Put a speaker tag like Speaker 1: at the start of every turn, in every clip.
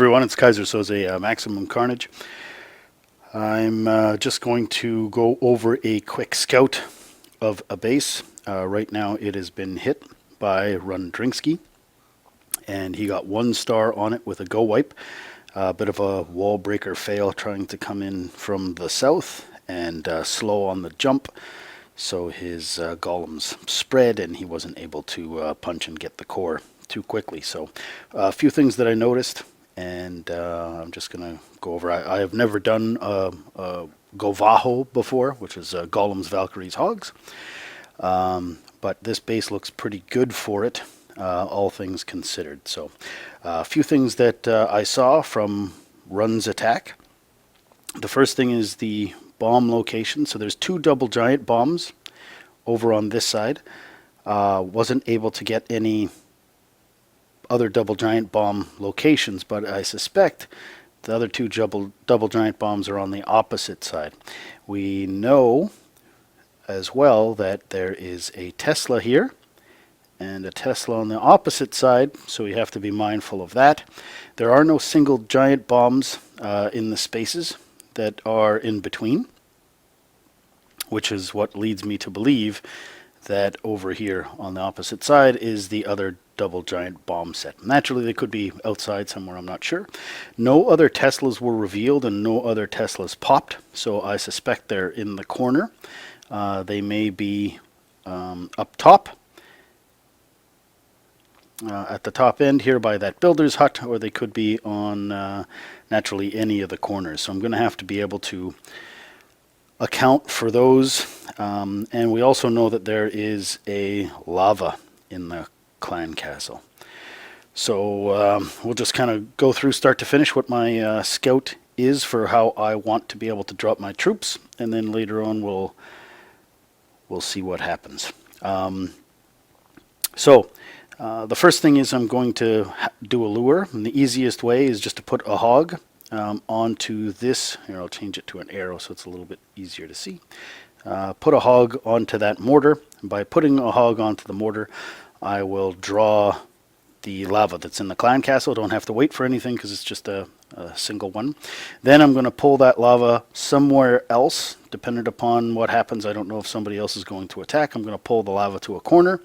Speaker 1: everyone, it's Keyser Soze, Maximum Carnage. I'm just going to go over a quick scout of a base. Right now it has been hit by Rundrinsky, and he got 1 star on it with a go wipe. A bit of a wall breaker fail trying to come in from the south and slow on the jump. So his golems spread and he wasn't able to punch and get the core too quickly. So a few things that I noticed, and I'm just going to go over. I have never done GoVaHo before, which is Golems, Valkyries, Hogs. But this base looks pretty good for it, all things considered. So a few things that I saw from Run's attack. The first thing is the bomb location. So there's 2 double giant bombs over on this side. Wasn't able to get any other double giant bomb locations, but I suspect the other 2 double giant bombs are on the opposite side. We know as well that there is a Tesla here and a Tesla on the opposite side, so we have to be mindful of that. There are no single giant bombs in the spaces that are in between, which is what leads me to believe that over here on the opposite side is the other double giant bomb set. Naturally, they could be outside somewhere, I'm not sure. No other Teslas were revealed and no other Teslas popped, so I suspect they're in the corner. They may be up top, at the top end here by that builder's hut, or they could be on naturally any of the corners. So I'm going to have to be able to account for those. And we also know that there is a lava in the clan castle. So we'll just kind of go through start to finish what my scout is for how I want to be able to drop my troops, and then later on we'll see what happens. The first thing is I'm going to do a lure, and the easiest way is just to put a hog onto this. Here, I'll change it to an arrow so it's a little bit easier to see. Put a hog onto that mortar. And by putting a hog onto the mortar, I will draw the lava that's in the clan castle. Don't have to wait for anything because it's just a single one. Then I'm going to pull that lava somewhere else, depending upon what happens. I don't know if somebody else is going to attack. I'm going to pull the lava to a corner.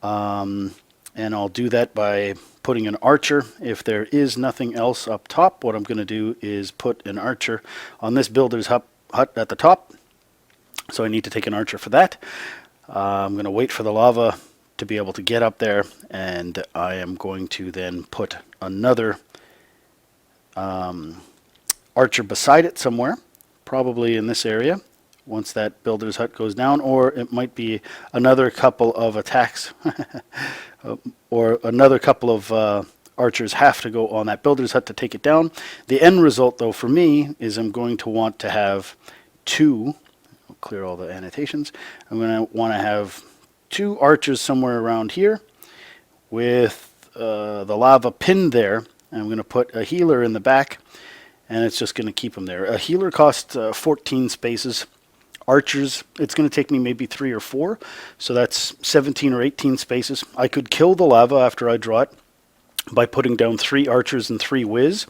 Speaker 1: And I'll do that by putting an archer. If there is nothing else up top, what I'm going to do is put an archer on this builder's hut at the top. So I need to take an archer for that. I'm going to wait for the lava to be able to get up there, and I am going to then put another archer beside it somewhere, probably in this area, once that builder's hut goes down, or it might be another couple of attacks or another couple of archers have to go on that builder's hut to take it down. The end result, though, for me is I'm going to want to have 2, I'll clear all the annotations, I'm going to want to have 2 archers somewhere around here with the lava pinned there. I'm going to put a healer in the back, and it's just going to keep them there. A healer costs 14 spaces. Archers, it's going to take me maybe 3 or 4, so that's 17 or 18 spaces. I could kill the lava after I draw it by putting down 3 archers and 3 whiz,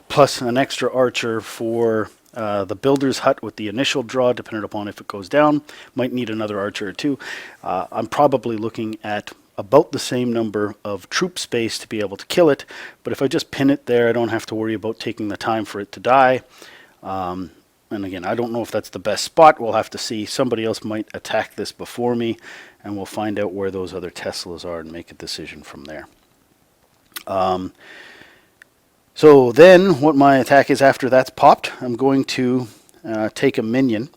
Speaker 1: plus an extra archer for the builder's hut with the initial draw, depending upon if it goes down. Might need another archer or 2. I'm probably looking at about the same number of troop space to be able to kill it, but if I just pin it there, I don't have to worry about taking the time for it to die. And again, I don't know if that's the best spot. We'll have to see. Somebody else might attack this before me, and we'll find out where those other Teslas are and make a decision from there. So then what my attack is after that's popped, I'm going to take a minion,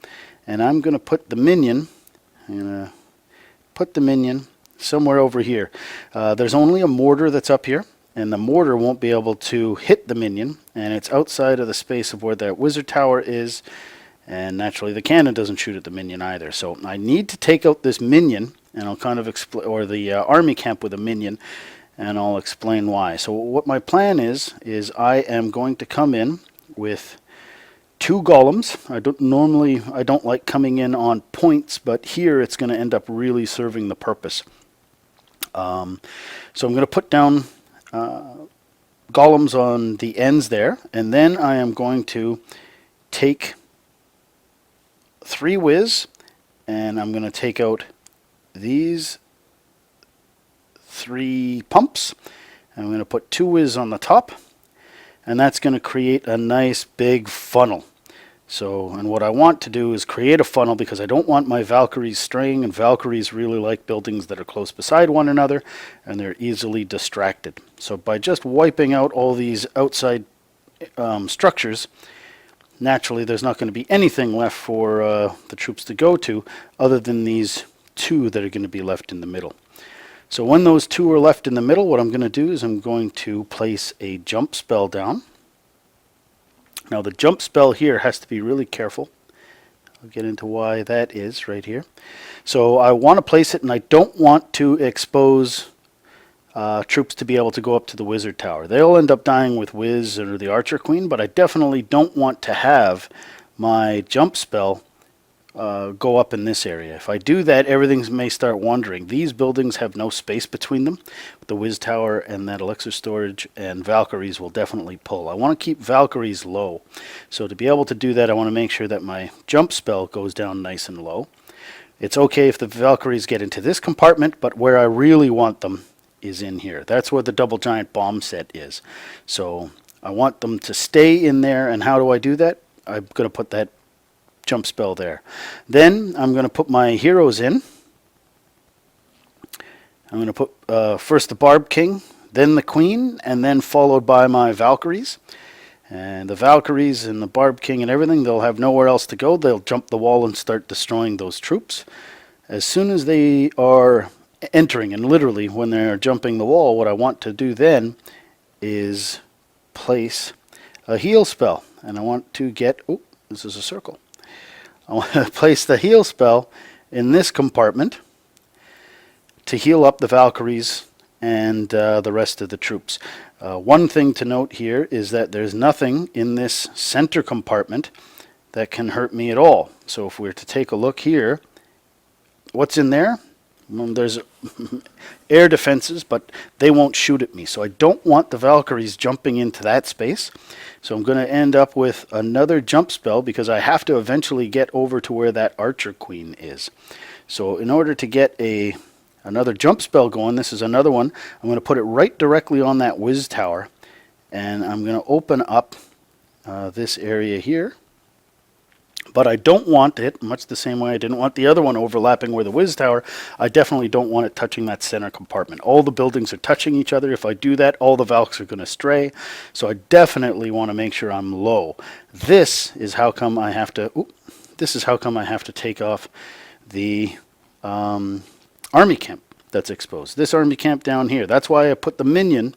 Speaker 1: and I'm going to put the minion, somewhere over here. There's only a mortar that's up here, and the mortar won't be able to hit the minion, and it's outside of the space of where that wizard tower is, and naturally the cannon doesn't shoot at the minion either. So I need to take out this minion, and I'll kind of explain, or the army camp with a minion, and I'll explain why. So what my plan is I am going to come in with 2 golems. I don't like coming in on points, but here it's going to end up really serving the purpose. So I'm going to put down columns on the ends there, and then I am going to take 3 whiz, and I'm going to take out these 3 pumps. I'm going to put 2 whiz on the top, and that's going to create a nice big funnel. So, and what I want to do is create a funnel because I don't want my Valkyries straying, and Valkyries really like buildings that are close beside one another and they're easily distracted. So by just wiping out all these outside structures, naturally there's not going to be anything left for the troops to go to other than these 2 that are going to be left in the middle. So when those 2 are left in the middle, what I'm going to do is I'm going to place a jump spell down. Now the jump spell here has to be really careful. I'll get into why that is right here. So I want to place it, and I don't want to expose troops to be able to go up to the wizard tower. They'll end up dying with Wiz or the archer queen, but I definitely don't want to have my jump spell go up in this area. If I do that, everything may start wandering. These buildings have no space between them. The Wiz Tower and that elixir storage, and Valkyries will definitely pull. I want to keep Valkyries low. So to be able to do that, I want to make sure that my jump spell goes down nice and low. It's okay if the Valkyries get into this compartment, but where I really want them is in here. That's where the double giant bomb set is. So I want them to stay in there, and how do I do that? I'm going to put that jump spell there. Then I'm going to put my heroes in. I'm going to put first the Barb King, then the Queen, and then followed by my Valkyries. And the Valkyries and the Barb King and everything, they'll have nowhere else to go. They'll jump the wall and start destroying those troops. As soon as they are entering, and literally when they're jumping the wall, what I want to do then is place a heal spell. And I want to get, oh, this is a circle. I want to place the heal spell in this compartment to heal up the Valkyries and the rest of the troops. One thing to note here is that there's nothing in this center compartment that can hurt me at all. So if we were to take a look here, what's in there? Well, there's air defenses, but they won't shoot at me. So I don't want the Valkyries jumping into that space. So I'm going to end up with another jump spell because I have to eventually get over to where that Archer Queen is. So in order to get another jump spell going, this is another one, I'm going to put it right directly on that Wiz Tower. And I'm going to open up this area here. But I don't want it, much the same way I didn't want the other one overlapping where the Wiz Tower, I definitely don't want it touching that center compartment. All the buildings are touching each other. If I do that, all the Valks are going to stray. So I definitely want to make sure I'm low. This is how come I have to, take off the army camp that's exposed. This army camp down here. That's why I put the minion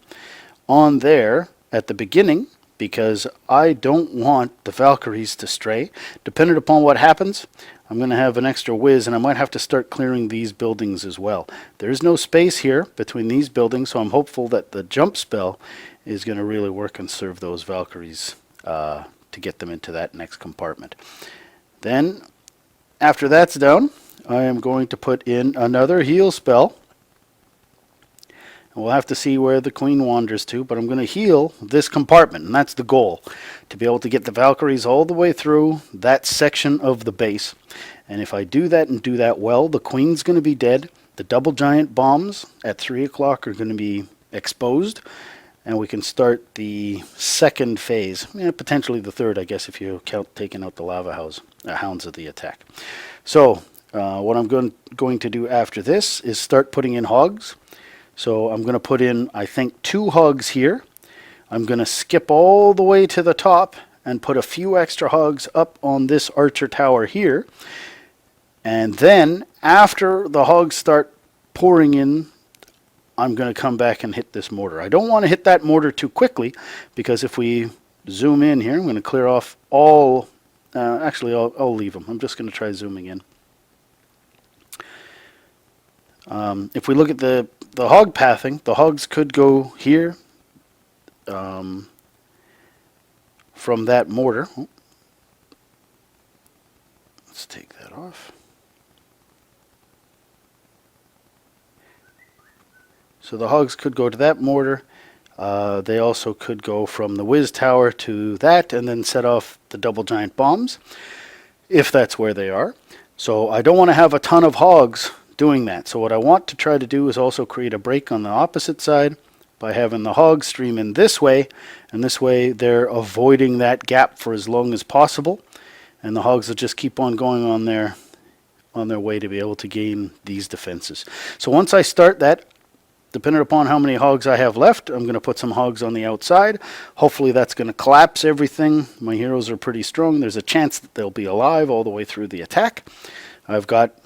Speaker 1: on there at the beginning, because I don't want the Valkyries to stray. Depending upon what happens, I'm going to have an extra whiz, and I might have to start clearing these buildings as well. There's no space here between these buildings, so I'm hopeful that the jump spell is going to really work and serve those Valkyries to get them into that next compartment. Then, after that's done, I am going to put in another heal spell. We'll have to see where the Queen wanders to, but I'm going to heal this compartment, and that's the goal, to be able to get the Valkyries all the way through that section of the base. And if I do that and do that well, the Queen's going to be dead. The double giant bombs at 3 o'clock are going to be exposed, and we can start the second phase, potentially the third, I guess, if you count taking out the lava hounds of the attack. So what I'm going to do after this is start putting in hogs. So I'm going to put in, I think, 2 hogs here. I'm going to skip all the way to the top and put a few extra hogs up on this archer tower here. And then after the hogs start pouring in, I'm going to come back and hit this mortar. I don't want to hit that mortar too quickly, because if we zoom in here, I'm going to clear off all, actually I'll leave them. I'm just going to try zooming in. If we look at the hog pathing, the hogs could go here from that mortar. Oh, let's take that off. So the hogs could go to that mortar. They also could go from the Whiz Tower to that and then set off the double giant bombs, if that's where they are. So I don't want to have a ton of hogs doing that. So what I want to try to do is also create a break on the opposite side by having the hogs stream in this way, and this way they're avoiding that gap for as long as possible, and the hogs will just keep on going on their way to be able to gain these defenses. So once I start that, depending upon how many hogs I have left, I'm going to put some hogs on the outside. Hopefully that's going to collapse everything. My heroes are pretty strong. There's a chance that they'll be alive all the way through the attack. I've got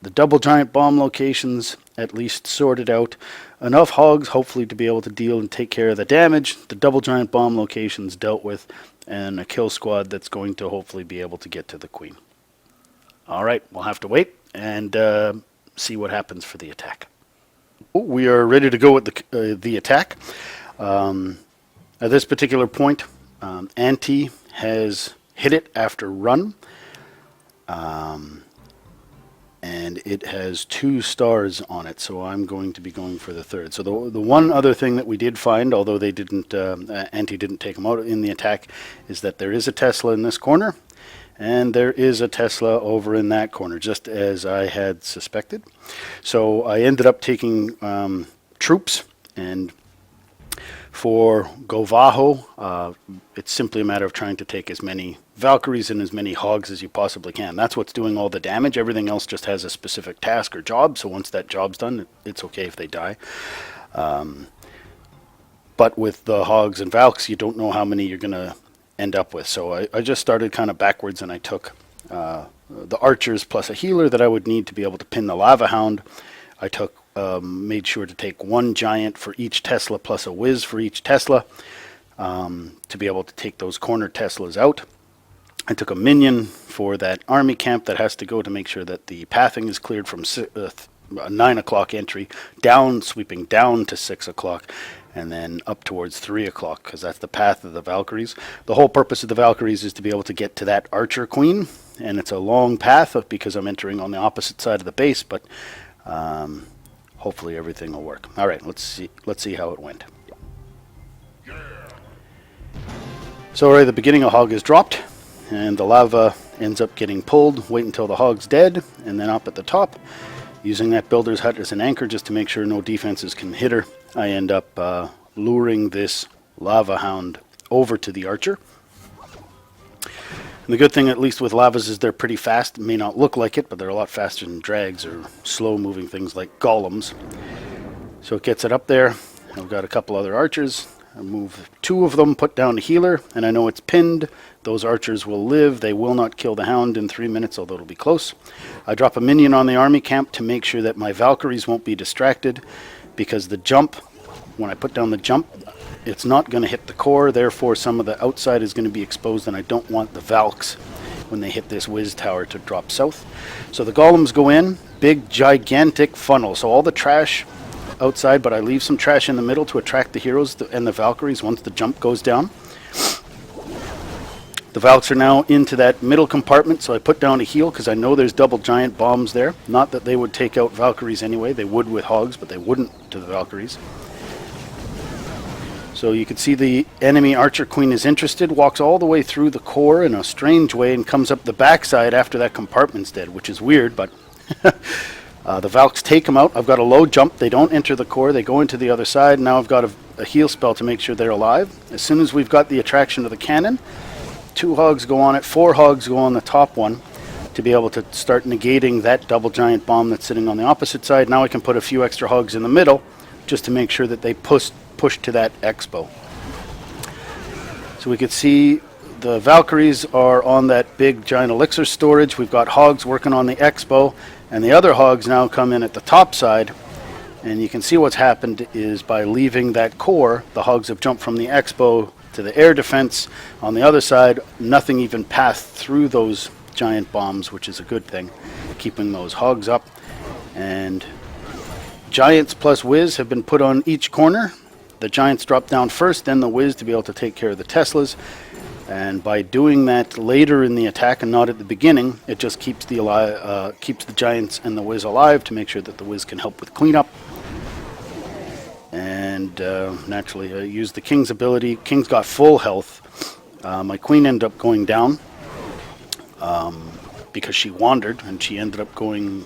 Speaker 1: the double giant bomb locations at least sorted out. Enough hogs hopefully to be able to deal and take care of the damage. The double giant bomb locations dealt with, and a kill squad that's going to hopefully be able to get to the queen. Alright, we'll have to wait and see what happens for the attack. We are ready to go with the attack. At this particular point, Anti has hit it after run. And it has 2 stars on it, so I'm going to be going for the third. So the one other thing that we did find, although they didn't, Anti didn't take them out in the attack, is that there is a Tesla in this corner, and there is a Tesla over in that corner, just as I had suspected. So I ended up taking troops, and for GoVaHo, it's simply a matter of trying to take as many Valkyries and as many hogs as you possibly can. That's what's doing all the damage. Everything else just has a specific task or job, so once that job's done, it's okay if they die. But with the hogs and Valks, you don't know how many you're going to end up with. So I just started kind of backwards, and I took the archers plus a healer that I would need to be able to pin the Lava Hound. I took made sure to take 1 giant for each Tesla plus a whiz for each Tesla to be able to take those corner Teslas out. I took a minion for that army camp that has to go to make sure that the pathing is cleared from 9 o'clock entry down, sweeping down to 6 o'clock, and then up towards 3 o'clock, because that's the path of the Valkyries. The whole purpose of the Valkyries is to be able to get to that archer queen, and it's a long path because I'm entering on the opposite side of the base, but hopefully everything will work. All right, let's see how it went. So right at the beginning, a hog is dropped, and the lava ends up getting pulled. Wait until the hog's dead, and then up at the top, using that builder's hut as an anchor just to make sure no defenses can hit her, I end up luring this Lava Hound over to the archer. And the good thing, at least with lavas, is they're pretty fast. It may not look like it, but they're a lot faster than drags or slow-moving things like golems. So it gets it up there. I've got a couple other archers. I move 2 of them, put down a healer, and I know it's pinned. Those archers will live. They will not kill the hound in 3 minutes, although it'll be close. I drop a minion on the army camp to make sure that my Valkyries won't be distracted, because the jump, when I put down the jump, it's not going to hit the core, therefore some of the outside is going to be exposed, and I don't want the Valks, when they hit this Whiz Tower, to drop south. So the golems go in, big gigantic funnel, so all the trash outside, but I leave some trash in the middle to attract the heroes and the Valkyries once the jump goes down. The Valks are now into that middle compartment, so I put down a heal because I know there's double giant bombs there. Not that they would take out Valkyries anyway, they would with hogs, but they wouldn't to the Valkyries. So you can see the enemy archer queen is interested, walks all the way through the core in a strange way and comes up the backside after that compartment's dead, which is weird, but the Valks take them out. I've got a low jump. They don't enter the core. They go into the other side. Now I've got a heal spell to make sure they're alive. As soon as we've got the attraction of the cannon, 2 hogs go on it, 4 hogs go on the top one to be able to start negating that double giant bomb that's sitting on the opposite side. Now I can put a few extra hogs in the middle just to make sure that they push to that expo. So we could see the Valkyries are on that big giant elixir storage. We've got hogs working on the expo, and the other hogs now come in at the top side, and you can see what's happened is by leaving that core, the hogs have jumped from the expo to the air defense. On the other side, nothing even passed through those giant bombs, which is a good thing, keeping those hogs up. And giants plus whiz have been put on each corner. The giants drop down first, then the whiz to be able to take care of the Teslas. And by doing that later in the attack and not at the beginning, it just keeps the giants and the whiz alive to make sure that the whiz can help with cleanup. And and naturally I used the king's ability. King's got full health. My queen ended up going down because she wandered, and she ended up going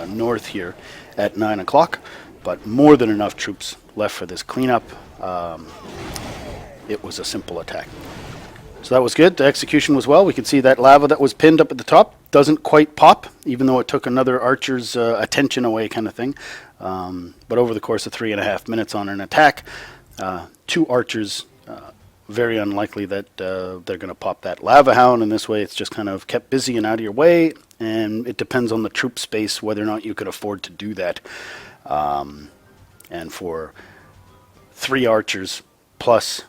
Speaker 1: north here at 9 o'clock, but more than enough troops left for this cleanup. It was a simple attack. So that was good. The execution was well. We can see that lava that was pinned up at the top doesn't quite pop, even though it took another archer's attention away kind of thing. But over the course of 3.5 minutes on an attack, 2 archers, very unlikely that they're going to pop that lava hound. And this way it's just kind of kept busy and out of your way. And it depends on the troop space whether or not you could afford to do that. And for 3 archers plus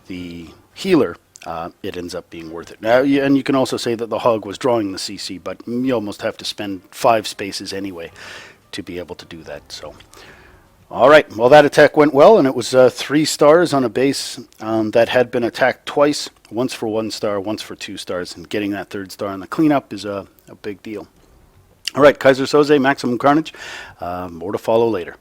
Speaker 1: the healer, it ends up being worth it. Now, and you can also say that the hog was drawing the CC, but you almost have to spend 5 spaces anyway to be able to do that. So, all right, well, that attack went well, and it was 3 stars on a base that had been attacked twice, once for 1 star, once for 2 stars, and getting that 3rd star on the cleanup is a big deal. All right, Keyser Soze, Maximum Carnage. More to follow later.